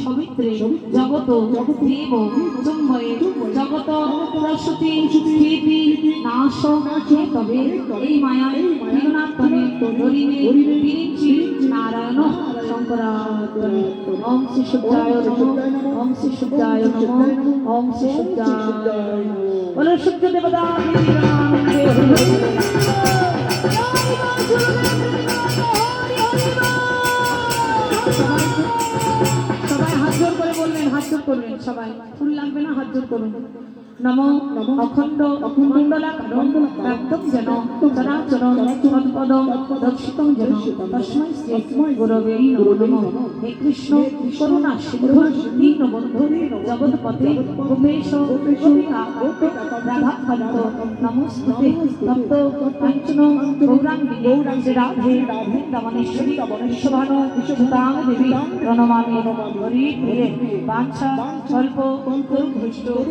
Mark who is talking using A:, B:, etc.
A: সবিত্রে জগত দেব জম্বয়ে জগত প্রসূতি স্থিতি নাশ তবে এই মায়ায় নিগনাত্মনে হরিণে বিরিঞ্চি নারায়ণ শঙ্করাত্মনে। ওম শ্রী সূর্যায় নমঃ ওম শ্রী সূর্যায় নমঃ ওম শ্রী সূর্যায় বলো সূর্য দেবতা সবাই হাত জোর করে বলবেন, হাত জোর করবেন সবাই, ফুল লাগবে না, হাত জোর করুন। নমো অখণ্ড মণ্ডলাকারং ব্যাপ্তং যেন চরাচরং তৎপদং দর্শিতং যেন তস্मै শ্রী গুরবে নমঃ। হে কৃষ্ণ করুণা সিন্ধু দীনবন্ধু জগৎপতে গোপেশ গোপিকাকান্ত রাধাকান্ত নমস্তুতে তপ্ত কাঞ্চন গৌরাঙ্গী শ্রী রাধে বৃন্দাবনেশ্বরী বিশ্বভানু সুতাং দেবী প্রণমামি। হরি প্রিয়ে বাঞ্ছা স্বল্প কল্পতরু